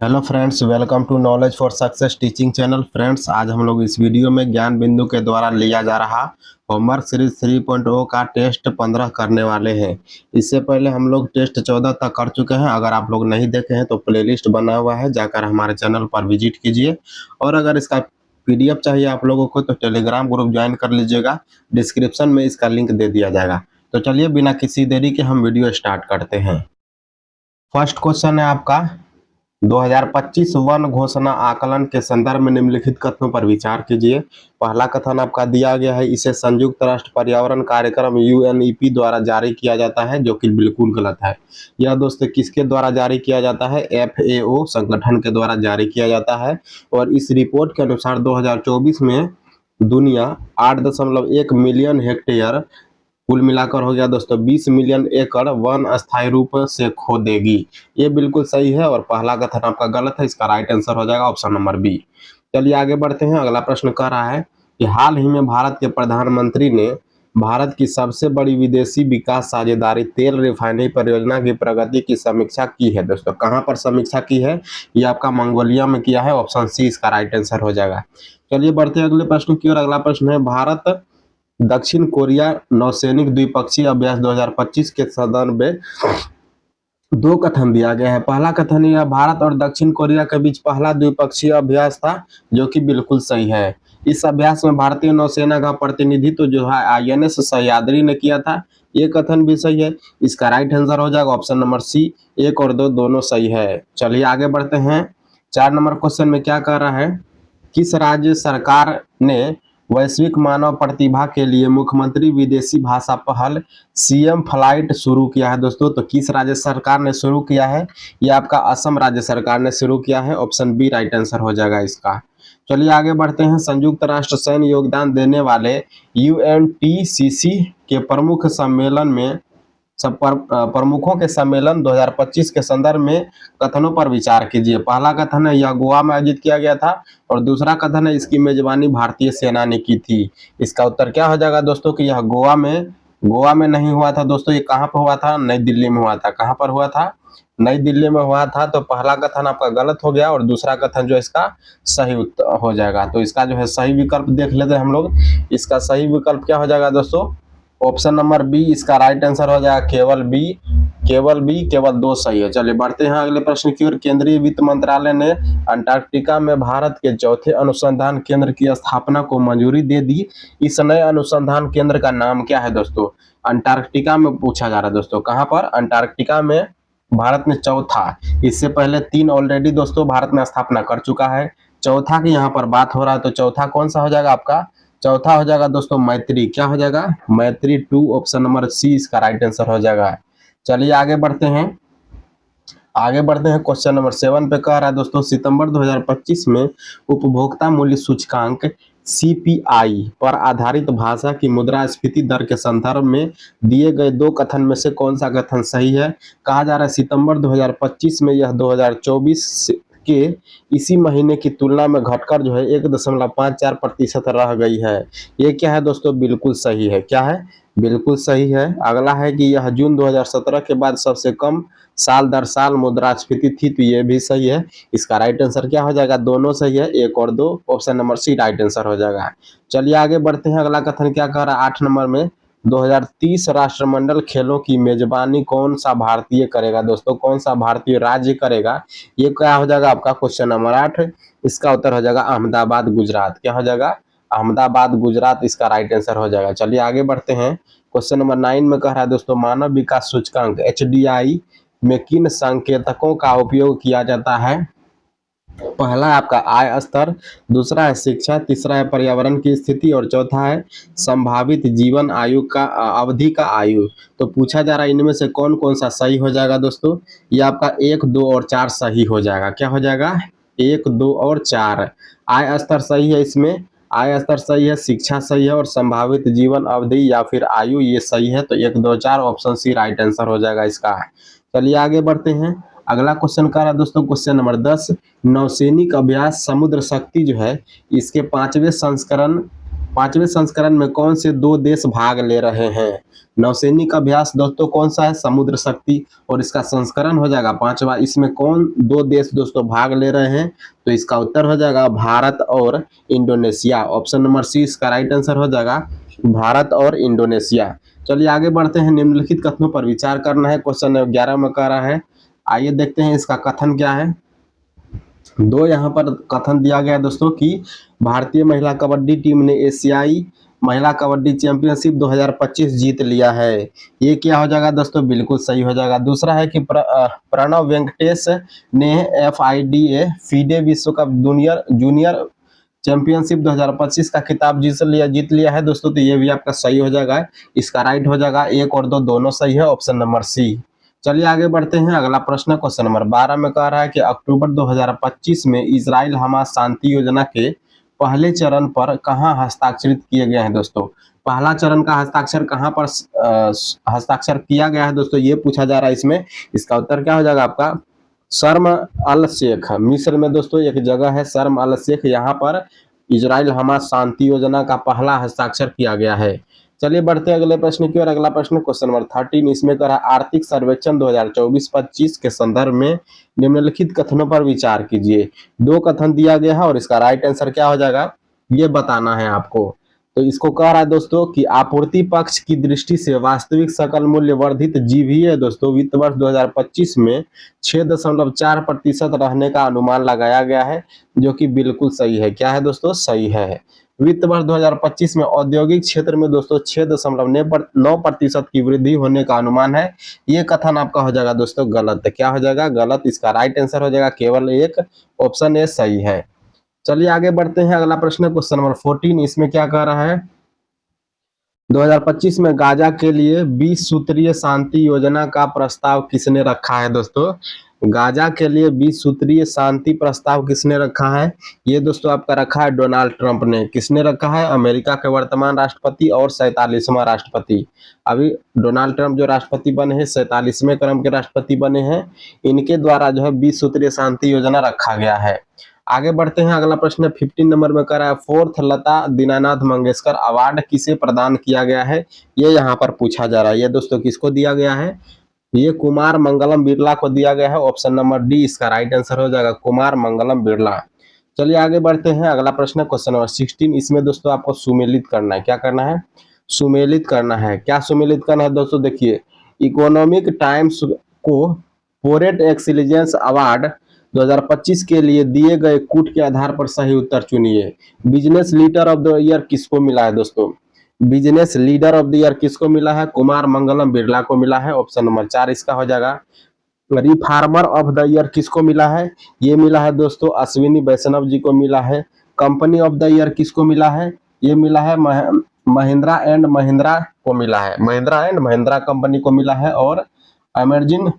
Hello friends, welcome to knowledge for success teaching channel. Friends, आज हम लोग इस वीडियो में ज्ञान बिंदु के द्वारा लिया जा रहा होमवर्क सीरीज 3.0 का टेस्ट 15 करने वाले हैं। इससे पहले हम लोग टेस्ट 14 तक कर चुके हैं। अगर आप लोग नहीं देखे हैं तो प्लेलिस्ट बना हुआ है, जाकर हमारे चैनल पर विजिट कीजिए। और अगर इसका पीडीएफ चाहिए आप लोगों को तो टेलीग्राम ग्रुप ज्वाइन कर लीजिएगा, डिस्क्रिप्शन में इसका लिंक दे दिया जाएगा। तो चलिए बिना किसी देरी के हम वीडियो स्टार्ट करते हैं। फर्स्ट क्वेश्चन है आपका 2025 वन घोषणा आकलन के संदर्भ में निम्नलिखित कथनों पर विचार कीजिए। पहला कथन आपका दिया गया है, इसे संयुक्त राष्ट्र पर्यावरण कार्यक्रम यूएनईपी द्वारा जारी किया जाता है, जो कि बिल्कुल गलत है। यह दोस्तों किसके द्वारा जारी किया जाता है? एफएओ संगठन के द्वारा जारी किया जाता है। और इस रिपोर्ट के अनुसार 2024 में दुनिया 8.1 मिलियन हेक्टेयर, कुल मिलाकर हो गया दोस्तों 20 मिलियन एकड़ वन अस्थायी रूप से खो देगी। ये बिल्कुल सही है और पहला कथन आपका गलत है। इसका राइट आंसर हो जाएगा ऑप्शन नंबर बी। चलिए आगे बढ़ते हैं। अगला प्रश्न कह रहा है कि हाल ही में भारत के प्रधानमंत्री ने भारत की सबसे बड़ी विदेशी विकास साझेदारी तेल रिफाइनरी परियोजना की प्रगति की समीक्षा की है। दोस्तों कहाँ पर समीक्षा की है? ये आपका मंगोलिया में किया है। ऑप्शन सी इसका राइट आंसर हो जाएगा। चलिए बढ़ते हैं अगले प्रश्न की ओर। अगला प्रश्न है, भारत दक्षिण कोरिया नौसैनिक द्विपक्षीय अभ्यास 2025 के संदर्भ में दो कथन दिया गया है। पहला कथन यह भारत और दक्षिण कोरिया के बीच पहला द्विपक्षीय अभ्यास था, जो कि बिल्कुल सही है। इस अभ्यास में भारतीय नौसेना का प्रतिनिधित्व जो है आईएनएस सह्याद्री ने किया था। ये कथन भी सही है। इसका राइट आंसर हो जाएगा ऑप्शन नंबर सी। 1 और 2 दोनों सही है। चलिए आगे बढ़ते हैं। 4 नंबर क्वेश्चन में क्या कह रहा है, किस राज्य सरकार ने वैश्विक मानव प्रतिभा के लिए मुख्यमंत्री विदेशी भाषा पहल सीएम फ्लाइट शुरू किया है? दोस्तों तो किस राज्य सरकार ने शुरू किया है? ये आपका असम राज्य सरकार ने शुरू किया है। ऑप्शन बी राइट आंसर हो जाएगा इसका। चलिए आगे बढ़ते हैं। संयुक्त राष्ट्र सैन्य योगदान देने वाले यूएनटीसीसी के प्रमुख सम्मेलन में प्रमुखों के सम्मेलन 2025 के संदर्भ में कथनों पर विचार कीजिए। पहला कथन है यह गोवा में आयोजित किया गया था और दूसरा कथन है इसकी मेजबानी भारतीय सेना ने की थी। इसका उत्तर क्या हो जाएगा दोस्तों कि यह गोवा में नहीं हुआ था। दोस्तों ये कहाँ पर हुआ था? नई दिल्ली में हुआ था। कहाँ पर हुआ था? नई दिल्ली में हुआ था। तो पहला कथन आपका गलत हो गया और दूसरा कथन जो इसका सही उत्तर हो जाएगा। तो इसका जो है सही विकल्प देख लेते हैं हम लोग। इसका सही विकल्प क्या हो जाएगा दोस्तों? ऑप्शन नंबर बी इसका राइट आंसर हो जाएगा। केवल 2 सही है। चलिए बढ़ते हैं अगले प्रश्न की ओर। केंद्रीय वित्त मंत्रालय ने अंटार्कटिका में भारत के चौथे अनुसंधान केंद्र की स्थापना को मंजूरी दे दी। इस नए अनुसंधान केंद्र का नाम क्या है? दोस्तों अंटार्कटिका में पूछा जा रहा है। दोस्तों कहाँ पर? अंटार्कटिका में भारत ने चौथा, इससे पहले 3 ऑलरेडी दोस्तों भारत में स्थापना कर चुका है। चौथा की यहाँ पर बात हो रहा है। तो चौथा कौन सा हो जाएगा आपका? चौथा हो जाएगा दोस्तों मैत्री। क्या हो जाएगा? मैत्री 2। ऑप्शन नंबर सी इसका राइट आंसर हो जाएगा। चलिए आगे बढ़ते हैं। क्वेश्चन नंबर 7 पे कह रहा है दोस्तों, सितंबर 2025 में उपभोक्ता मूल्य सूचकांक सीपीआई पर आधारित भाषा की मुद्रास्फीति दर के संदर्भ में दिए गए 2 कथन में से कौन सा कथन सही है? कहा जा रहा है सितंबर 2025 में यह 2024 के इसी महीने की तुलना में घटकर जो है 1.54% रह गई है। ये क्या है दोस्तों? बिल्कुल सही है। क्या है? बिल्कुल सही है। अगला है कि यह जून 2017 के बाद सबसे कम साल दर साल मुद्रास्फीति थी। तो ये भी सही है। इसका राइट आंसर क्या हो जाएगा? दोनों सही है। 1 और 2 option number C right answer हो जाएगा। चलिए आगे बढ़ते हैं। अगला कथन क्या कह रहा है 8 नंबर में, 2030 राष्ट्रमंडल खेलों की मेजबानी कौन सा भारतीय करेगा? दोस्तों कौन सा भारतीय राज्य करेगा? ये क्या हो जाएगा आपका क्वेश्चन नंबर 8। इसका उत्तर हो जाएगा अहमदाबाद गुजरात। क्या हो जाएगा? अहमदाबाद गुजरात इसका राइट आंसर हो जाएगा। चलिए आगे बढ़ते हैं। क्वेश्चन नंबर 9 में कह रहा है दोस्तों, मानव विकास सूचकांक एचडीआई में किन संकेतकों का उपयोग किया जाता है? पहला है आपका आय स्तर, दूसरा है शिक्षा, तीसरा है पर्यावरण की स्थिति और चौथा है संभावित जीवन आयु का अवधि का आयु। तो पूछा जा रहा है इनमें से कौन कौन सा सही हो जाएगा दोस्तों? ये आपका 1, 2 और 4 सही हो जाएगा। क्या हो जाएगा? 1, 2 और 4। आय स्तर सही है, इसमें आय स्तर सही है, शिक्षा सही है और संभावित जीवन अवधि या फिर आयु ये सही है। तो 1, 2, 4 ऑप्शन सी राइट आंसर हो जाएगा इसका। चलिए आगे बढ़ते हैं। अगला क्वेश्चन का रहा दोस्तों क्वेश्चन नंबर 10, नौसैनिक अभ्यास समुद्र शक्ति जो है इसके 5वें संस्करण 5वें संस्करण में कौन से 2 देश भाग ले रहे हैं? नौसैनिक अभ्यास दोस्तों कौन सा है? समुद्र शक्ति, और इसका संस्करण हो जाएगा 5वां। इसमें कौन 2 देश दोस्तों भाग ले रहे हैं? तो इसका उत्तर हो जाएगा भारत और इंडोनेशिया। ऑप्शन नंबर सी इसका राइट आंसर हो जाएगा, भारत और इंडोनेशिया। चलिए आगे बढ़ते हैं। निम्नलिखित कथनों पर विचार करना है। क्वेश्चन 11 में कह रहा है, आइए देखते हैं इसका कथन क्या है। 2 यहाँ पर कथन दिया गया है दोस्तों कि भारतीय महिला कबड्डी टीम ने एशियाई महिला कबड्डी चैंपियनशिप 2025 जीत लिया है। ये क्या हो जाएगा दोस्तों? बिल्कुल सही हो जाएगा। दूसरा है कि प्रणव वेंकटेश ने FIDE विश्व कप जूनियर चैंपियनशिप 2025 का खिताब जीत लिया है दोस्तों। तो ये भी आपका सही हो जाएगा। इसका राइट हो जाएगा 1 और 2 दोनों सही है, ऑप्शन नंबर सी। चलिए आगे बढ़ते हैं। अगला प्रश्न क्वेश्चन नंबर 12 में कह रहा है कि अक्टूबर 2025 में इजराइल हमास शांति योजना के पहले चरण पर कहां हस्ताक्षरित किए गए हैं दोस्तों? पहला चरण का हस्ताक्षर कहां पर हस्ताक्षर किया गया है दोस्तों? ये पूछा जा रहा है इसमें। इसका उत्तर क्या हो जाएगा आपका? शर्म अल शेख, मिस्र में दोस्तों एक जगह है शर्म अल शेख, यहाँ पर इजराइल हमास शांति योजना का पहला हस्ताक्षर किया गया है। चलिए बढ़ते हैं अगले प्रश्न की ओर। अगला प्रश्न क्वेश्चन नंबर 13, इसमें कह रहा है आर्थिक सर्वेक्षण 2024-25 के संदर्भ में निम्नलिखित कथनों पर विचार कीजिए। 2 कथन दिया गया है और इसका राइट आंसर क्या हो जाएगा ये बताना है आपको। तो इसको कह रहा है दोस्तों कि आपूर्ति पक्ष की दृष्टि से वास्तविक सकल मूल्य वर्धित जीवीए दोस्तों वित्त वर्ष 2025 में 6.4% रहने का अनुमान लगाया गया है, जो कि बिल्कुल सही है। क्या है दोस्तों? सही है। वित्त वर्ष 2025 में औद्योगिक क्षेत्र में दोस्तों 6.9% की वृद्धि होने का अनुमान है। ये कथन आपका हो जाएगा दोस्तों गलत। क्या हो जाएगा? गलत। इसका राइट आंसर हो जाएगा केवल 1, ऑप्शन ए सही है। चलिए आगे बढ़ते हैं। अगला प्रश्न क्वेश्चन नंबर 14, इसमें क्या कह रहा है? 2025 में गाजा के लिए 20 सूत्रीय शांति योजना का प्रस्ताव किसने रखा है दोस्तों? गाजा के लिए 20 सूत्रीय शांति प्रस्ताव किसने रखा है? ये दोस्तों आपका रखा है डोनाल्ड ट्रंप ने। किसने रखा है? अमेरिका के वर्तमान राष्ट्रपति और 47वां राष्ट्रपति। अभी डोनाल्ड ट्रंप जो राष्ट्रपति बने हैं 47वें क्रम के राष्ट्रपति बने हैं, इनके द्वारा जो है 20 सूत्रीय शांति योजना रखा गया है। आगे बढ़ते हैं। अगला प्रश्न 15 नंबर में कर रहा है 4th लता दीनानाथ मंगेशकर अवार्ड किसे प्रदान किया गया है? ये यहाँ पर पूछा जा रहा है। ये दोस्तों किसको दिया गया है? ये कुमार मंगलम बिरला को दिया गया है। ऑप्शन नंबर डी इसका राइट आंसर हो जाएगा, कुमार मंगलम बिरला। चलिए आगे बढ़ते हैं। अगला प्रश्न क्वेश्चन नंबर 16, इसमें दोस्तों आपको सुमेलित करना है। क्या करना है? सुमेलित करना है। क्या सुमेलित करना है दोस्तों? देखिए, इकोनॉमिक टाइम्स को पोरेट एक्सीलेंस अवार्ड 2025 के लिए दिए गए कूट के आधार पर सही उत्तर चुनिए। Business leader of the year किसको मिला है दोस्तों? Business leader of the year किसको मिला है? कुमार मंगलम बिरला को मिला है। ऑप्शन नंबर 4 इसका हो जाएगा। रिफार्मर ऑफ द ईयर किसको मिला है? ये मिला है दोस्तों अश्विनी वैष्णव जी को मिला है। कंपनी ऑफ द ईयर किसको मिला है? ये मिला है महिंद्रा एंड महिंद्रा को मिला है। महिंद्रा एंड महिंद्रा कंपनी को मिला है। और amazing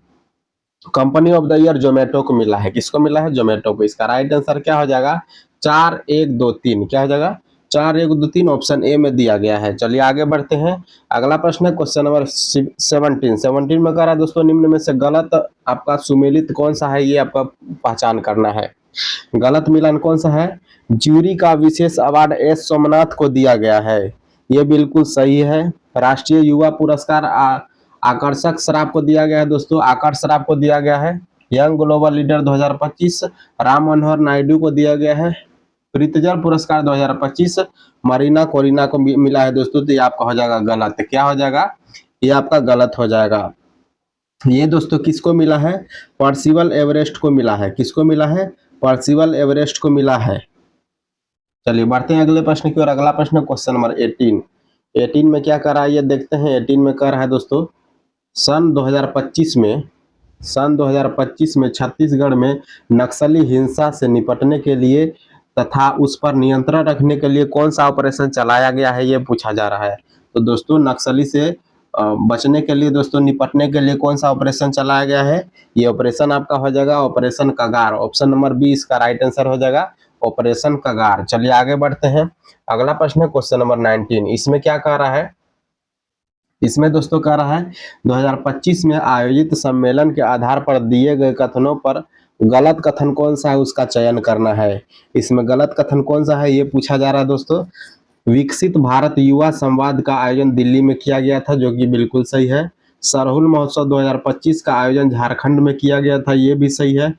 company of the year Zomato को मिला है। किसको मिला है? जोमेटो को। इसका राइट आंसर क्या हो जाएगा? 4 1 2 3। क्या हो जाएगा? 4 1 2 3 ऑप्शन ए में दिया गया है। चलिए आगे बढ़ते हैं। अगला प्रश्न है क्वेश्चन नंबर 17 में कह रहा है दोस्तों निम्न में से गलत आपका सुमेलित कौन सा है? ये आपका पहचान करना है। गलत मिलान कौन सा है? ज्यूरी का विशेष अवार्ड एस सोमनाथ को दिया गया है। ये बिल्कुल सही है। राष्ट्रीय युवा पुरस्कार आकर्षक शराब को दिया गया है दोस्तों। आकर्ष शराब को दिया गया है। Young global leader 2025 Ram Manohar Naidu को दिया गया है। प्रीतजल पुरस्कार 2025 मरीना कोरिना को मिला है दोस्तों। तो ये आपका हो जाएगा गलत। क्या हो जाएगा? ये आपका गलत हो जाएगा। ये दोस्तों किसको मिला है? पर्सिवल एवरेस्ट को मिला है। किसको मिला है? पर्सिवल एवरेस्ट को मिला है। चलिए बढ़ते हैं अगले प्रश्न की ओर। अगला प्रश्न क्वेश्चन नंबर 18 में क्या कर रहा है ये देखते हैं। 18 में कह रहा है दोस्तों सन 2025 में छत्तीसगढ़ में नक्सली हिंसा से निपटने के लिए तथा उस पर नियंत्रण रखने के लिए कौन सा ऑपरेशन चलाया गया है? ये पूछा जा रहा है। तो दोस्तों नक्सली से बचने के लिए दोस्तों निपटने के लिए कौन सा ऑपरेशन चलाया गया है? ये ऑपरेशन आपका हो जाएगा ऑपरेशन कगार। ऑप्शन नंबर बी इसका राइट आंसर हो जाएगा, ऑपरेशन कगार। चलिए आगे बढ़ते हैं। अगला प्रश्न है क्वेश्चन नंबर 19। इसमें क्या कह रहा है? इसमें दोस्तों कह रहा है 2025 में आयोजित सम्मेलन के आधार पर दिए गए कथनों पर गलत कथन कौन सा है उसका चयन करना है। इसमें गलत कथन कौन सा है ये पूछा जा रहा है दोस्तों। विकसित भारत युवा संवाद का आयोजन दिल्ली में किया गया था, जो कि बिल्कुल सही है। सरहुल महोत्सव 2025 का आयोजन झारखंड में किया गया था, ये भी सही है।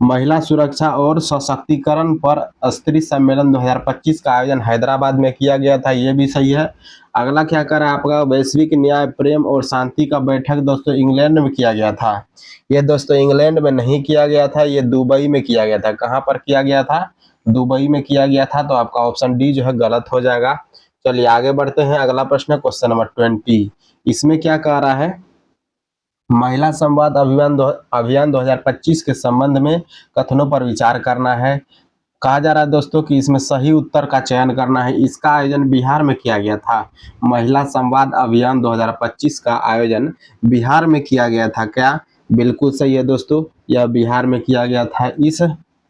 महिला सुरक्षा और सशक्तिकरण पर स्तरीय सम्मेलन 2025 का आयोजन हैदराबाद में किया गया था, ये भी सही है। अगला क्या कर रहा है आपका, वैश्विक न्याय प्रेम और शांति का बैठक दोस्तों इंग्लैंड में किया गया था। ये दोस्तों इंग्लैंड में नहीं किया गया था, ये दुबई में किया गया था। कहाँ पर किया गया था? दुबई में किया गया था। तो आपका ऑप्शन डी जो है गलत हो जाएगा। चलिए आगे बढ़ते हैं। अगला प्रश्न है क्वेश्चन नंबर 20। इसमें क्या कह रहा है, महिला संवाद अभियान 2025 के संबंध में कथनों पर विचार करना है। कहा जा रहा है दोस्तों कि इसमें सही उत्तर का चयन करना है। इसका आयोजन बिहार में किया गया था। महिला संवाद अभियान 2025 का आयोजन बिहार में किया गया था। क्या? बिल्कुल सही है दोस्तों, यह बिहार में किया गया था। इस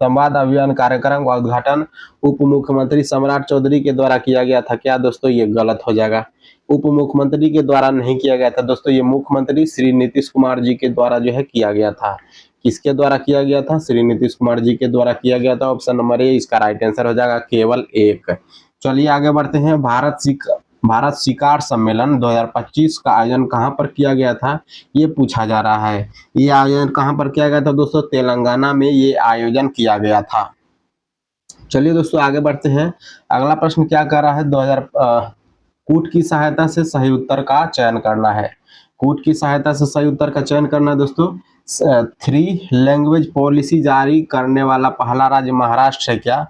संवाद अभियान कार्यक्रम का उद्घाटन उप मुख्यमंत्री सम्राट चौधरी के द्वारा किया गया था। क्या दोस्तों? ये गलत हो जाएगा। उप मुख्यमंत्री के द्वारा नहीं किया गया था दोस्तों, ये मुख्यमंत्री श्री नीतीश कुमार जी के द्वारा जो है किया गया था। किसके द्वारा किया गया था? श्री नीतीश कुमार जी के द्वारा किया गया था। ऑप्शन नंबर ए इसका राइट आंसर हो जाएगा, केवल एक। चलिए आगे बढ़ते हैं। भारत शिकार सम्मेलन 2025 का आयोजन कहां पर किया गया था, ये पूछा जा रहा है। ये आयोजन कहां पर किया गया था दोस्तों? तेलंगाना में ये आयोजन किया गया था। चलिए दोस्तों आगे बढ़ते हैं। अगला प्रश्न क्या कर रहा है, कूट की सहायता से सही उत्तर का चयन करना है। कूट की सहायता से सही उत्तर का चयन करना है दोस्तों। 3 लैंग्वेज पॉलिसी जारी करने वाला पहला राज्य महाराष्ट्र है। क्या?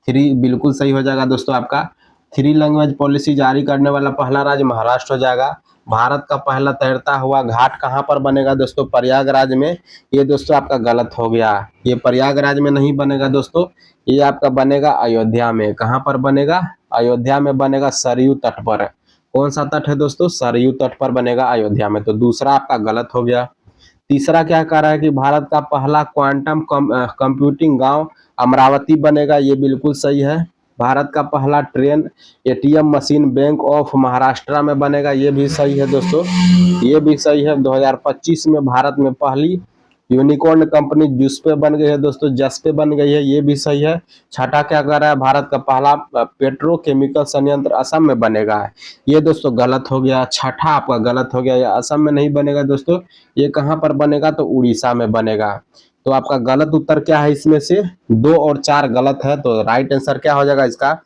3 बिल्कुल सही हो जाएगा दोस्तों आपका। 3 लैंग्वेज पॉलिसी जारी करने वाला पहला राज्य महाराष्ट्र हो जाएगा। भारत का पहला तैरता हुआ घाट कहाँ पर बनेगा दोस्तों? प्रयागराज में। ये दोस्तों आपका गलत हो गया, ये प्रयागराज में नहीं बनेगा दोस्तों, ये आपका बनेगा अयोध्या में। कहाँ पर बनेगा? अयोध्या में बनेगा, सरयू तट पर। कौन सा तट है दोस्तों? सरयू तट पर बनेगा अयोध्या में। तो दूसरा आपका गलत हो गया। तीसरा क्या कह रहा है कि भारत का पहला क्वांटम कंप्यूटिंग गांव अमरावती बनेगा, ये बिल्कुल सही है। भारत का पहला train ATM machine bank of Maharashtra में बनेगा, ये भी सही है दोस्तों, ये भी सही है। 2025 में भारत में पहली यूनिकॉर्न कंपनी जुस्पे बन गई है दोस्तों, जस्पे बन गई है, ये भी सही है। छठा क्या कर रहा है, भारत का पहला पेट्रोकेमिकल संयंत्र असम में बनेगा, ये दोस्तों गलत हो गया। छठा आपका गलत हो गया, ये असम में नहीं बनेगा दोस्तों, ये कहाँ पर बनेगा? तो उड़ीसा में बनेगा। तो आपका गलत उत्तर क्या है? इसमें से 2 और 4 गलत है। तो राइट आंसर क्या हो जाएगा इसका?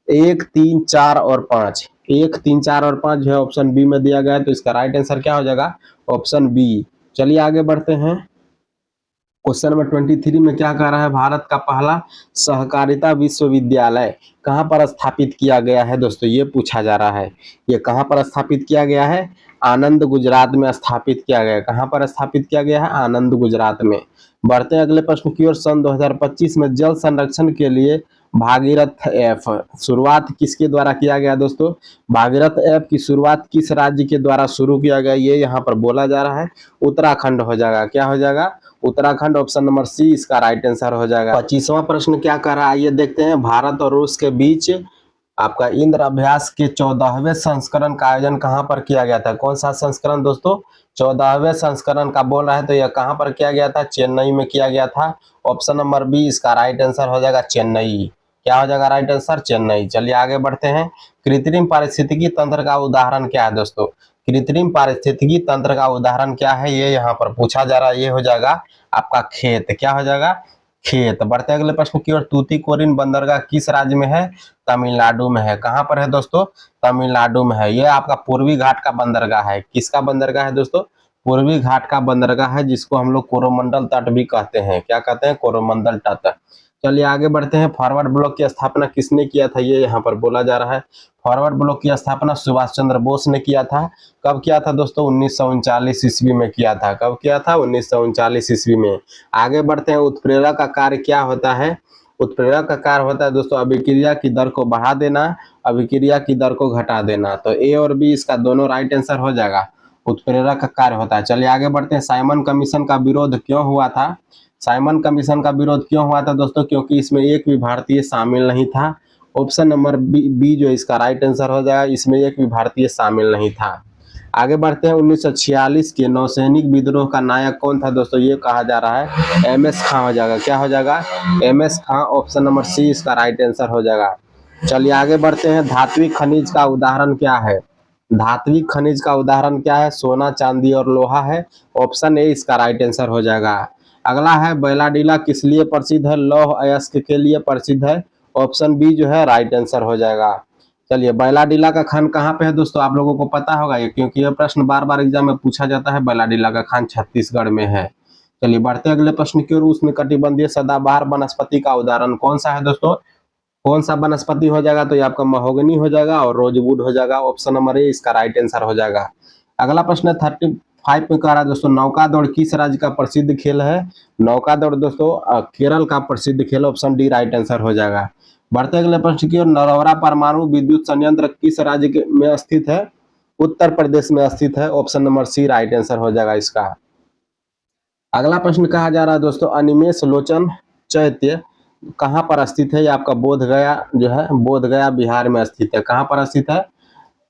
1, 3, 4 और 5। 1, 3, 4 और 5 जो है ऑप्शन बी में दिया गया है। तो इसका राइट आंसर क्या हो जाएगा? Option B. चलिए आगे बढ़ते हैं। क्वेश्चन नंबर 23 में क्या कह रहा है, भारत का पहला सहकारिता विश्वविद्यालय कहाँ पर स्थापित किया गया है दोस्तों, ये पूछा जा रहा है। ये कहाँ पर स्थापित किया गया है? आनंद गुजरात में स्थापित किया गया है। कहाँ पर स्थापित किया गया है? आनंद गुजरात में। बढ़ते हैं अगले प्रश्न की ओर। सन 2025 में जल संरक्षण के लिए भागीरथ ऐप शुरुआत किसके द्वारा किया गया दोस्तों? भागीरथ ऐप की शुरुआत किस राज्य के द्वारा शुरू किया गया, ये यहाँ पर बोला जा रहा है। उत्तराखंड हो जाएगा। क्या हो जाएगा? उत्तराखंड। ऑप्शन नंबर सी इसका राइट आंसर हो जाएगा। 25वां प्रश्न क्या कर रहा है, आइए देखते हैं। भारत और रूस के बीच आपका इंद्र अभ्यास के 14वें संस्करण का आयोजन कहां पर किया गया था? कौन सा संस्करण दोस्तों? 14वें संस्करण का बोल रहा है, तो यह कहां पर किया गया था? चेन्नई में किया गया था। ऑप्शन नंबर बी इसका राइट आंसर हो जाएगा, चेन्नई। क्या हो जाएगा राइट आंसर? चेन्नई। चलिए आगे बढ़ते हैं। कृत्रिम पारिस्थितिकी तंत्र का उदाहरण क्या है दोस्तों? कृत्रिम पारिस्थितिकी तंत्र का उदाहरण क्या है, ये यहाँ पर पूछा जा रहा है। ये हो जाएगा आपका खेत। क्या हो जाएगा? खेत। बढ़ते अगले प्रश्न की ओर। तूतीकोरिन बंदरगाह किस राज्य में है? तमिलनाडु में है। कहाँ पर है दोस्तों? तमिलनाडु में है। ये आपका पूर्वी घाट का बंदरगाह है। किसका बंदरगाह है दोस्तों? पूर्वी घाट का बंदरगाह है, जिसको हम लोग कोरोमंडल तट भी कहते हैं। क्या कहते हैं? कोरोमंडल तट। चलिए आगे बढ़ते हैं। फॉरवर्ड ब्लॉक की स्थापना किसने किया था, ये यहाँ पर बोला जा रहा है। फॉरवर्ड ब्लॉक की स्थापना सुभाष चंद्र बोस ने किया था। कब किया था दोस्तों? 1939 ईस्वी में किया था। कब किया था? 1939 ईस्वी में। आगे बढ़ते हैं। उत्प्रेरक का कार्य क्या होता है? उत्प्रेरक का कार्य होता है दोस्तों अभिक्रिया की दर को बढ़ा देना, अभिक्रिया की दर को घटा देना। तो ए और बी इसका दोनों राइट आंसर हो जाएगा। उत्प्रेरक का कार्य होता है। चलिए आगे बढ़ते हैं। साइमन कमीशन का विरोध क्यों हुआ था? साइमन कमीशन का विरोध क्यों हुआ था दोस्तों? क्योंकि इसमें एक भी भारतीय शामिल नहीं था। ऑप्शन नंबर बी जो इसका राइट आंसर हो जाएगा, इसमें एक भी भारतीय शामिल नहीं था। आगे बढ़ते हैं। 1946 के नौसैनिक विद्रोह का नायक कौन था दोस्तों? ये कहा जा रहा है एमएस खां हो जाएगा। क्या हो जाएगा? एमएस खां। ऑप्शन नंबर सी इसका राइट आंसर हो जाएगा। चलिए आगे बढ़ते हैं। धात्विक खनिज का उदाहरण क्या है? धात्विक खनिज का उदाहरण क्या है? सोना, चांदी और लोहा है। ऑप्शन ए इसका राइट आंसर हो जाएगा। अगला है बैलाडीला किस लिए प्रसिद्ध है? लौह अयस्क के लिए प्रसिद्ध है। ऑप्शन बी जो है राइट आंसर हो जाएगा। चलिए बैलाडीला का खान कहाँ पे है दोस्तों? आप लोगों को पता होगा ये, क्योंकि यह प्रश्न बार बार एग्जाम में पूछा जाता है। बैलाडीला का खान छत्तीसगढ़ में है। चलिए बढ़ते हैं अगले प्रश्न की ओर। उष्णकटिबंधीय सदाबहार वनस्पति का उदाहरण कौन सा है दोस्तों? कौन सा वनस्पति हो जाएगा? तो ये आपका महोगनी हो जाएगा और रोजवुड हो जाएगा। ऑप्शन नंबर ए इसका राइट आंसर हो जाएगा। अगला प्रश्न है 35 में कह रहा है दोस्तों, नौका दौड़ किस राज्य का प्रसिद्ध खेल है? नौका दौड़ दोस्तों केरल का प्रसिद्ध खेल। ऑप्शन डी राइट आंसर हो जाएगा। बढ़ते अगले प्रश्न की ओर। नरौरा परमाणु विद्युत संयंत्र किस राज्य में स्थित है? उत्तर प्रदेश में स्थित है। Option number C right answer हो जाएगा इसका। अगला प्रश्न कहा जा रहा है दोस्तों, अनिमेष लोचन चैत्य कहाँ पर स्थित है? ये आपका बोधगया जो है, बोधगया बिहार में स्थित है। कहाँ पर स्थित है?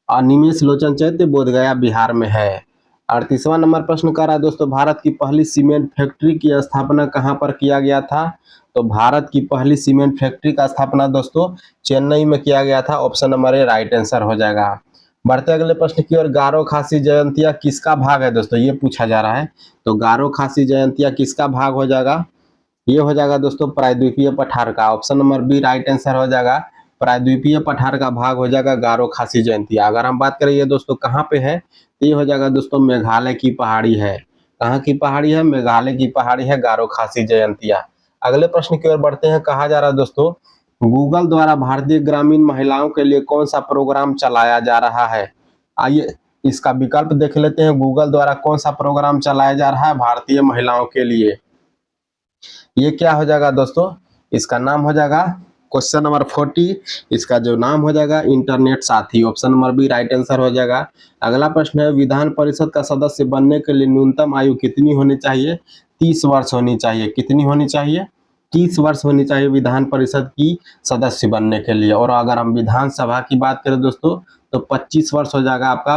अनिमेष लोचन चैत्य बोधगया बिहार में है। 38वां नंबर प्रश्न कर रहा है दोस्तों, भारत की पहली सीमेंट फैक्ट्री की स्थापना कहाँ पर किया गया था? तो भारत की पहली सीमेंट फैक्ट्री का स्थापना दोस्तों चेन्नई में किया गया था। Option number A right answer हो जाएगा। बढ़ते अगले प्रश्न की ओर। गारो खासी जयंतिया किसका भाग है दोस्तों? ये पूछा जा रहा है। तो गारो खासी जयंतिया किसका भाग हो जाएगा? ये हो जाएगा दोस्तों प्रायद्वीपीय पठार का। Option number B right answer हो जाएगा। प्रायद्वीपीय पठार का भाग हो जाएगा गारो खासी जयंतिया। अगर हम बात करें ये दोस्तों कहाँ पे है, तो ये हो जाएगा दोस्तों मेघालय की पहाड़ी है। कहाँ की पहाड़ी है? मेघालय की पहाड़ी है गारो खासी जयंतिया। अगले प्रश्न की ओर बढ़ते हैं। कहा जा रहा है दोस्तों, गूगल द्वारा भारतीय ग्रामीण महिलाओं के लिए कौन सा प्रोग्राम चलाया जा रहा है? आइए इसका विकल्प देख लेते हैं। गूगल द्वारा कौन सा प्रोग्राम चलाया जा रहा है भारतीय महिलाओं के लिए? ये क्या हो जाएगा दोस्तों? इसका नाम हो जाएगा क्वेश्चन नंबर 40। इसका जो नाम हो जाएगा Internet Saathi. Option number B right answer हो जाएगा। अगला प्रश्न है, विधान परिषद का सदस्य बनने के लिए न्यूनतम आयु कितनी होनी चाहिए? 30 वर्ष होनी चाहिए। कितनी होनी चाहिए? 30 वर्ष होनी चाहिए विधान परिषद की सदस्य बनने के लिए। और अगर हम विधानसभा की बात करें दोस्तों, तो 25 वर्ष हो जाएगा आपका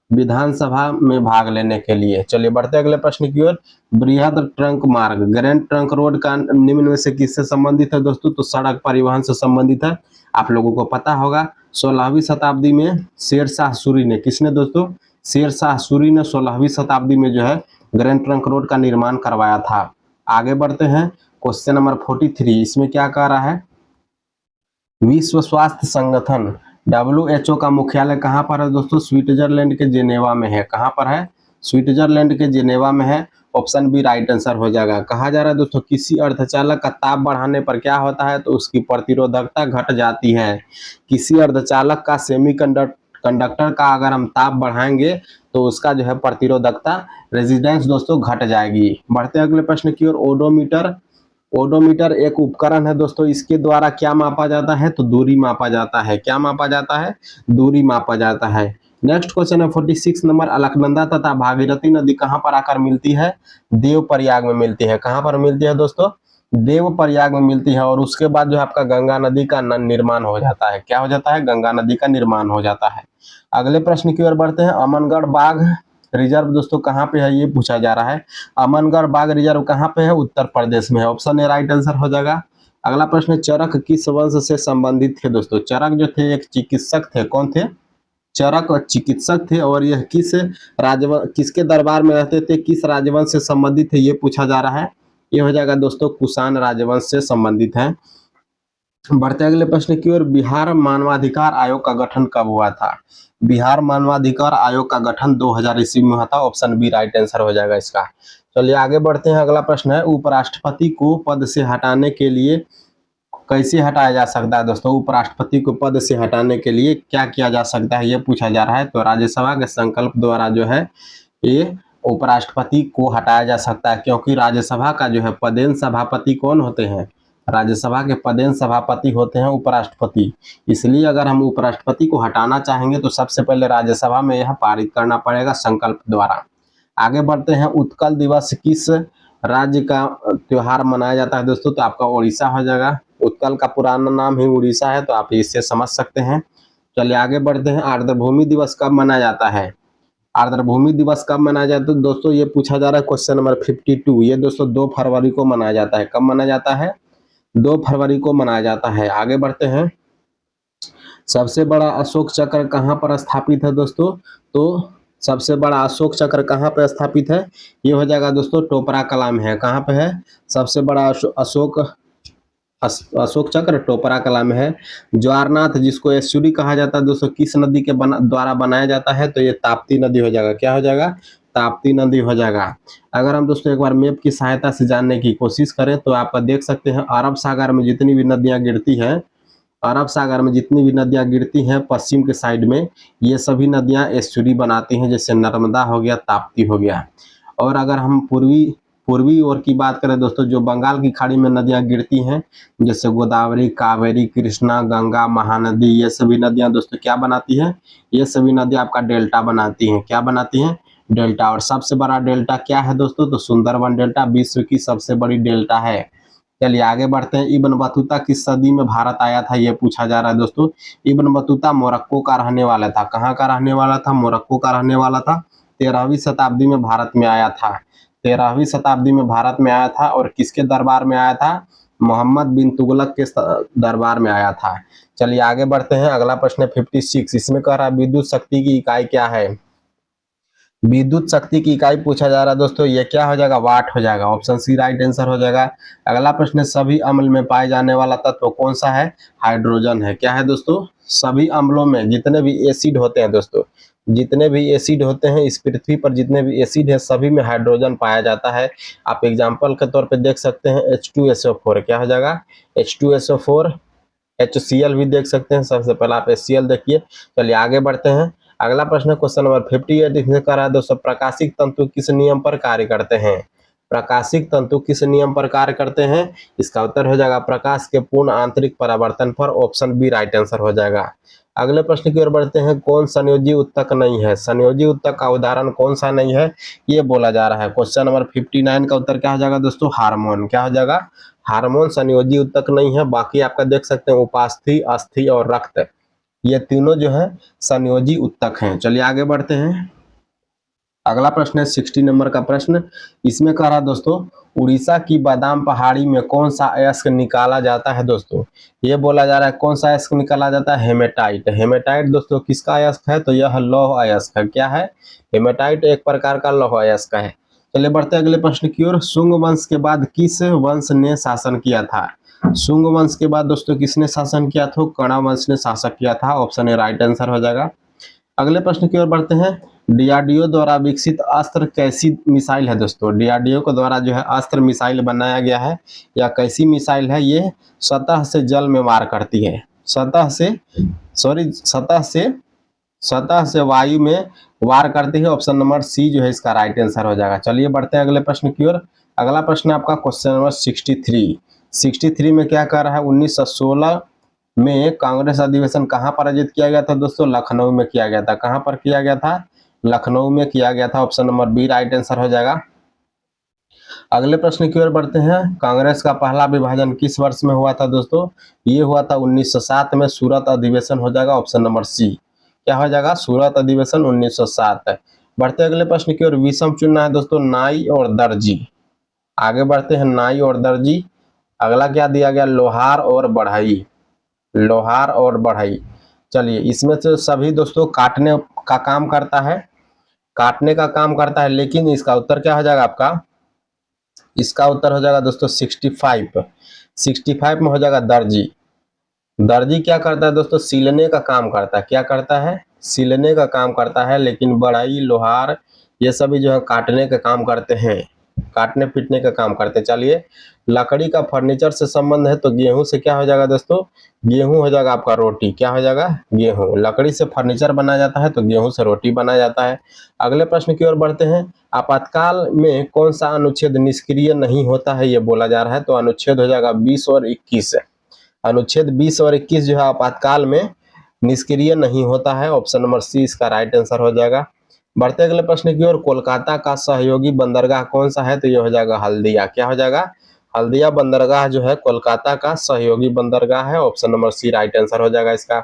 विधानसभा में भाग लेने के लिए। चलिए बढ़ते अगले प्रश्न की ओर। बृहद ट्रंक मार्ग ग्रैंड ट्रंक रोड का निम्न में से किससे संबंधित है दोस्तों? तो सड़क परिवहन से संबंधित है। आप लोगों को पता होगा 16वीं शताब्दी में शेरशाह सूरी ने, किसने दोस्तों? शेरशाह सूरी ने 16वीं शताब्दी में जो है ग्रैंड ट्रंक रोड का निर्माण करवाया था। आगे बढ़ते हैं क्वेश्चन नंबर 43। इसमें क्या कह रहा है, विश्व स्वास्थ्य संगठन WHO का मुख्यालय कहाँ पर है दोस्तों? स्विट्जरलैंड के जेनेवा में है। कहाँ पर है? स्विट्जरलैंड के जेनेवा में है। ऑप्शन बी राइट आंसर हो जाएगा। कहा जा रहा है दोस्तों, किसी अर्धचालक का ताप बढ़ाने पर क्या होता है? तो उसकी प्रतिरोधकता घट जाती है। किसी अर्धचालक का कंडक्टर का अगर हम ताप बढ़ाएंगे तो उसका जो है प्रतिरोधकता रेजिस्टेंस दोस्तों घट जाएगी। बढ़ते अगले प्रश्न की ओर। ओडोमीटर एक उपकरण है दोस्तों। इसके द्वारा क्या मापा जाता है? तो दूरी मापा जाता है। क्या मापा जाता है? दूरी मापा जाता है। नेक्स्ट क्वेश्चन है 46 नंबर। अलकनंदा तथा भागीरथी नदी कहाँ पर आकर मिलती है? देवप्रयाग में मिलती है। कहाँ पर मिलती है दोस्तों? देवप्रयाग में मिलती है। और उसके बाद जो आपका गंगा नदी का निर्माण हो जाता है। क्या हो जाता है? गंगा नदी का निर्माण हो जाता है। अगले प्रश्न की ओर बढ़ते हैं। अमनगढ़ बाघ रिजर्व दोस्तों कहाँ पे है? ये पूछा जा रहा है। अमनगढ़ बाघ रिजर्व कहाँ पे है? उत्तर प्रदेश में है। ऑप्शन ए राइट आंसर हो जाएगा। अगला प्रश्न, चरक किस वंश से संबंधित थे दोस्तों? चरक जो थे एक चिकित्सक थे। कौन थे? चरक और चिकित्सक थे। और यह किसके दरबार में रहते थे? किस राजवंश से संबंधित है? ये पूछा जा रहा है। ये हो जाएगा दोस्तों कुषाण राजवंश से संबंधित है। बढ़ते अगले प्रश्न की ओर। बिहार मानवाधिकार आयोग का गठन कब हुआ था? बिहार मानवाधिकार आयोग का गठन 2000 ईस्वी में हुआ था। ऑप्शन बी राइट आंसर हो जाएगा इसका। चलिए आगे बढ़ते हैं। अगला प्रश्न है, उपराष्ट्रपति को पद से हटाने के लिए कैसे हटाया जा सकता है दोस्तों? उपराष्ट्रपति को पद से हटाने के लिए क्या किया जा सकता है? ये पूछा जा रहा है। तो राज्यसभा के संकल्प द्वारा जो है ये उपराष्ट्रपति को हटाया जा सकता है, क्योंकि राज्यसभा का जो है पदेन सभापति कौन होते हैं? राज्यसभा के पदेन सभापति होते हैं उपराष्ट्रपति। इसलिए अगर हम उपराष्ट्रपति को हटाना चाहेंगे तो सबसे पहले राज्यसभा में यह पारित करना पड़ेगा संकल्प द्वारा। आगे बढ़ते हैं। उत्कल दिवस किस राज्य का त्योहार मनाया जाता है दोस्तों? तो आपका उड़ीसा हो जाएगा। उत्कल का पुराना नाम ही उड़ीसा है, तो आप इससे समझ सकते हैं। चलिए आगे बढ़ते हैं। आर्द्रभूमि दिवस कब मनाया जाता है? आर्द्रभूमि दिवस कब मनाया जाता है दोस्तों? ये पूछा जा रहा है क्वेश्चन नंबर 52। ये दोस्तों 2 फरवरी को मनाया जाता है। कब मनाया जाता है? 2 फरवरी को मनाया जाता है। आगे बढ़ते हैं। सबसे बड़ा अशोक चक्र कहाँ पर स्थापित है दोस्तों? तो सबसे बड़ा अशोक चक्र कहाँ पे स्थापित है? ये हो जाएगा दोस्तों टोपरा कला में है। कहाँ पे है सबसे बड़ा अशोक चक्र? टोपरा कला में है। ज्वारनाथ जिसको एस्चुरी कहा जाता है दोस्तों, किस नदी के द्वारा बनाया जाता है? तो ये ताप्ती नदी हो जाएगा। क्या हो जाएगा? ताप्ती नदी हो जाएगा। अगर हम दोस्तों एक बार मैप की सहायता से जानने की कोशिश करें तो आप देख सकते हैं अरब सागर में जितनी भी नदियां गिरती हैं, अरब सागर में जितनी भी नदियां गिरती हैं पश्चिम के साइड में, ये सभी नदियां एस्चुरी बनाती हैं, जैसे नर्मदा हो गया, ताप्ती हो गया। और अगर हम पूर्वी ओर की बात करें दोस्तों, जो बंगाल की खाड़ी में नदियां गिरती हैं, जैसे गोदावरी, कावेरी, कृष्णा, गंगा, महानदी, ये सभी नदियां दोस्तों क्या बनाती हैं? ये सभी नदियां आपका डेल्टा बनाती हैं। क्या बनाती हैं? डेल्टा। और सबसे बड़ा डेल्टा क्या है दोस्तों? तो सुंदरबन डेल्टा विश्व की सबसे बड़ी डेल्टा है। चलिए आगे बढ़ते हैं। इब्न बतूता किस सदी में भारत आया था? ये पूछा जा रहा है दोस्तों। इब्न बतूता मोरक्को का रहने वाला था। कहाँ का रहने वाला था? मोरक्को का रहने वाला था। 13वीं शताब्दी में भारत में आया था। 13वीं शताब्दी में भारत में आया था। और किसके दरबार में आया था? मोहम्मद बिन तुगलक के दरबार में आया था। चलिए आगे बढ़ते हैं। अगला प्रश्न है 56। इसमें कह रहा है विद्युत शक्ति की इकाई क्या है? विद्युत शक्ति की इकाई पूछा जा रहा है दोस्तों, ये क्या हो जाएगा? वाट हो जाएगा। ऑप्शन सी राइट आंसर हो जाएगा। अगला प्रश्न, सभी अम्ल में पाए जाने वाला तत्व कौन सा है? हाइड्रोजन है। क्या है दोस्तों? सभी अम्लों में जितने भी एसिड होते हैं दोस्तों, जितने भी एसिड होते हैं इस पृथ्वी पर, जितने भी एसिड है सभी में हाइड्रोजन पाया जाता है। आप एग्जाम्पल के तौर पर देख सकते हैं H2SO4। क्या हो जाएगा? H2SO4। HCl भी देख सकते हैं। सबसे पहले आप HCl देखिए। चलिए आगे बढ़ते हैं। अगला प्रश्न क्वेश्चन नंबर 58 इसमें कह रहा है दोस्तों, प्रकाशिक तंतु किस नियम पर कार्य करते हैं? प्रकाशिक तंतु किस नियम पर कार्य करते हैं? इसका उत्तर हो जाएगा प्रकाश के पूर्ण आंतरिक परावर्तन पर। ऑप्शन बी राइट आंसर हो जाएगा। अगले प्रश्न की ओर बढ़ते हैं। कौन संयोजी उत्तक नहीं है? संयोजी उत्तक का उदाहरण कौन सा नहीं है, ये बोला जा रहा है। क्वेश्चन नंबर 59 का उत्तर क्या हो जाएगा दोस्तों? हार्मोन। क्या हो जाएगा? हार्मोन संयोजी उत्तक नहीं है। बाकी आपका देख सकते हैं उपास्थि, अस्थि और रक्त, ये तीनों जो है संयोजी उत्तक हैं। चलिए आगे बढ़ते हैं। अगला प्रश्न है 60 नंबर का प्रश्न। इसमें कह रहा है दोस्तों, उड़ीसा की बादाम पहाड़ी में कौन सा अयस्क निकाला जाता है दोस्तों? ये बोला जा रहा है कौन सा अयस्क निकाला जाता है? हेमेटाइट। हेमेटाइट दोस्तों किसका अयस्क है? तो यह लौह अयस्क है। क्या है? हेमेटाइट एक प्रकार का लौह अयस्क है। चलिए बढ़ते हैं अगले प्रश्न की ओर। शुंग वंश के बाद किस वंश ने शासन किया था? शुंग वंश के बाद दोस्तों किसने शासन किया था? कणा वंश ने शासन किया था। ऑप्शन ए राइट आंसर हो जाएगा। अगले प्रश्न की ओर बढ़ते हैं। डीआरडीओ द्वारा विकसित अस्त्र कैसी मिसाइल है दोस्तों? डीआरडीओ के द्वारा जो है अस्त्र मिसाइल बनाया गया है, या कैसी मिसाइल है? ये सतह से जल में वार करती है। सतह से वायु में वार करती है। ऑप्शन नंबर सी जो है इसका राइट आंसर हो जाएगा। चलिए बढ़ते हैं अगले प्रश्न की ओर। अगला प्रश्न आपका क्वेश्चन नंबर 63 में क्या कर रहा है? 1916 में कांग्रेस अधिवेशन कहाँ पर आयोजित किया गया था दोस्तों? लखनऊ में किया गया था। कहाँ पर किया गया था? लखनऊ में किया गया था। Option number B right answer हो जाएगा। अगले प्रश्न की ओर बढ़ते हैं। कांग्रेस का पहला विभाजन किस वर्ष में हुआ था दोस्तों? ये हुआ था 1907 में। सूरत अधिवेशन हो जाएगा। ऑप्शन नंबर सी क्या हो जाएगा? सूरत अधिवेशन 1907। बढ़ते अगले प्रश्न की ओर। विषम चुनना है दोस्तों, नाई और दर्जी। आगे बढ़ते हैं। नाई और दर्जी। अगला क्या दिया गया? लोहार और बढ़ई। लोहार और बढ़ई। चलिए इसमें से सभी दोस्तों काटने का काम करता है, काटने का काम करता है, लेकिन इसका उत्तर क्या हो जाएगा आपका? इसका उत्तर हो जाएगा दोस्तों 65 में हो जाएगा दर्जी। दर्जी क्या करता है दोस्तों? सीलने का काम करता है। क्या करता है? सीलने का काम करता है। लेकिन बढ़ई, लोहार ये सभी जो है काटने का काम करते हैं, काटने पीटने का काम करते हैं। चलिए लकड़ी का फर्नीचर से संबंध है तो गेहूं से क्या हो जाएगा दोस्तों? गेहूं हो जाएगा आपका रोटी। क्या हो जाएगा? गेहूं। लकड़ी से फर्नीचर बनाया जाता है तो गेहूं से रोटी बनाया जाता है। अगले प्रश्न की ओर बढ़ते हैं। आपातकाल में कौन सा अनुच्छेद निष्क्रिय नहीं होता है, ये बोला जा रहा है। तो अनुच्छेद हो जाएगा 20 और 21। अनुच्छेद 20 और 21 जो है आपातकाल में निष्क्रिय नहीं होता है। ऑप्शन नंबर सी इसका राइट आंसर हो जाएगा। बढ़ते अगले प्रश्न की ओर। कोलकाता का सहयोगी बंदरगाह कौन सा है? तो ये हो जाएगा हल्दिया। क्या हो जाएगा? हल्दिया बंदरगाह जो है कोलकाता का सहयोगी बंदरगाह है। Option number C right answer हो जाएगा इसका।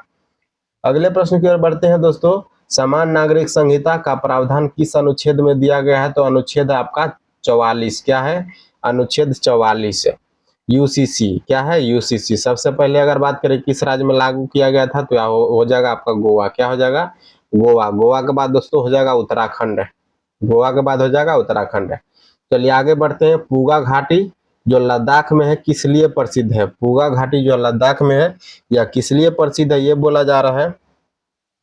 अगले प्रश्न की ओर बढ़ते हैं दोस्तों। समान नागरिक संहिता का प्रावधान किस अनुच्छेद में दिया गया है? तो अनुच्छेद आपका 44। क्या है? अनुच्छेद 44। यूसीसी क्या है, यूसीसी। सबसे पहले अगर बात करें किस राज्य में लागू किया गया था, तो हो जाएगा आपका गोवा। क्या हो जाएगा, गोवा। गोवा के बाद दोस्तों हो जाएगा उत्तराखंड। गोवा के बाद हो जाएगा उत्तराखंड। चलिए आगे बढ़ते हैं। पूगा घाटी जो लद्दाख में है किस लिए प्रसिद्ध है? पूगा घाटी जो लद्दाख में है यह किस लिए प्रसिद्ध है, ये बोला जा रहा है।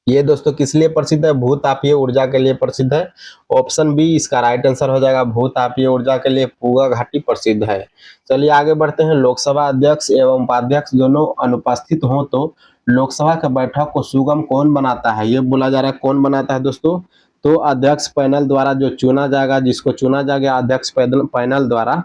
ये दोस्तों किस लिए प्रसिद्ध है? भूतापीय ऊर्जा के लिए प्रसिद्ध है। ऑप्शन बी इसका राइट आंसर हो जाएगा, भूतापीय ऊर्जा के लिए पूगा घाटी प्रसिद्ध है। चलिए आगे बढ़ते हैं। लोकसभा अध्यक्ष एवं उपाध्यक्ष दोनों अनुपस्थित हों तो लोकसभा के बैठक को सुगम कौन बनाता है? ये बोला जा रहा है कौन बनाता है दोस्तों? तो अध्यक्ष पैनल द्वारा जो चुना जाएगा, जिसको चुना जाएगा अध्यक्ष पैनल द्वारा,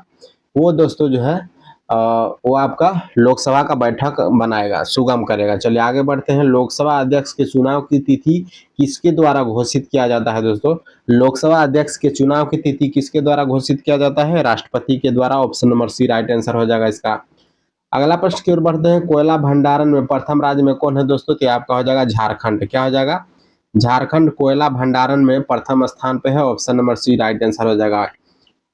वो दोस्तों जो है वो आपका लोकसभा का बैठक बनाएगा, सुगम करेगा। चलिए आगे बढ़ते हैं। लोकसभा अध्यक्ष के चुनाव की तिथि किसके द्वारा घोषित किया जाता है दोस्तों? लोकसभा अध्यक्ष के चुनाव की तिथि किसके द्वारा घोषित किया जाता है? राष्ट्रपति के द्वारा। Option number C right answer हो जाएगा इसका। अगला प्रश्न की ओर बढ़ते हैं। कोयला भंडारण में प्रथम राज्य में कौन है दोस्तों? तो आपका हो जाएगा झारखंड। क्या हो जाएगा, झारखंड कोयला भंडारण में प्रथम स्थान पे है। Option number C right answer हो जाएगा।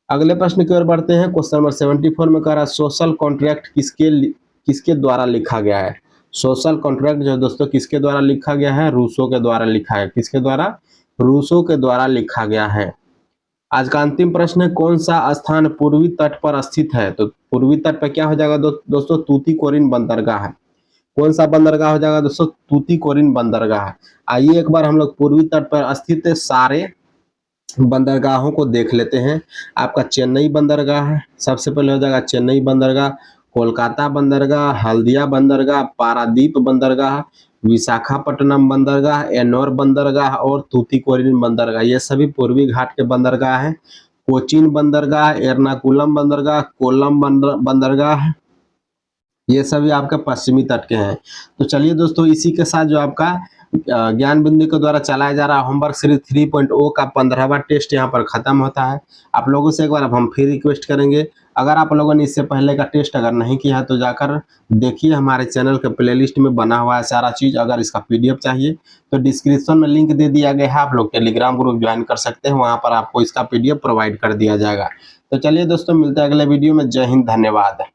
अगले प्रश्न की ओर बढ़ते हैं। क्वेश्चन नंबर 74 में कह रहा है सोशल कॉन्ट्रैक्ट किसके द्वारा लिखा गया है? सोशल कॉन्ट्रैक्ट जो दोस्तों किसके द्वारा लिखा गया है? रूसो के द्वारा लिखा है। किसके द्वारा? रूसो के द्वारा लिखा गया है। आज का अंतिम प्रश्न है। कौन सा स्थान पूर्वी तट पर स्थित है? तो पूर्वी तट पर क्या हो जाएगा दोस्तों? तूतीकोरिन बंदरगाह है। कौन सा बंदरगाह हो जाएगा दोस्तों? तूतीकोरिन बंदरगाह। आइए एक बार हम लोग पूर्वी तट पर स्थित सारे बंदरगाहों को देख लेते हैं। आपका चेन्नई बंदरगाह है, सबसे पहले हो जाएगा चेन्नई बंदरगाह, कोलकाता बंदरगाह, हल्दिया बंदरगाह, पारादीप बंदरगाह, विशाखापट्टनम बंदरगाह, एनोर बंदरगाह और तूतीकोरिन बंदरगाह। ये सभी पूर्वी घाट के बंदरगाह हैं। कोचीन बंदरगाह, एर्नाकुलम बंदरगाह, कोल्लम बंदरगाह, ये सभी आपके पश्चिमी तट के हैं। तो चलिए दोस्तों, इसी के साथ जो आपका ज्ञान बिंदु के द्वारा चलाया जा रहा होमवर्क सीरीज 3.0 का 15वां टेस्ट यहाँ पर खत्म होता है। आप लोगों से एक बार अब हम फिर रिक्वेस्ट करेंगे, अगर आप लोगों ने इससे पहले का टेस्ट अगर नहीं किया है तो जाकर देखिए, हमारे चैनल के प्लेलिस्ट में बना हुआ है सारा चीज़। अगर इसका PDF चाहिए तो डिस्क्रिप्शन में लिंक दे दिया गया है, आप लोग टेलीग्राम ग्रुप ज्वाइन कर सकते हैं, वहाँ पर आपको इसका PDF प्रोवाइड कर दिया जाएगा। तो चलिए दोस्तों, मिलते हैं अगले वीडियो में। जय हिंद, धन्यवाद।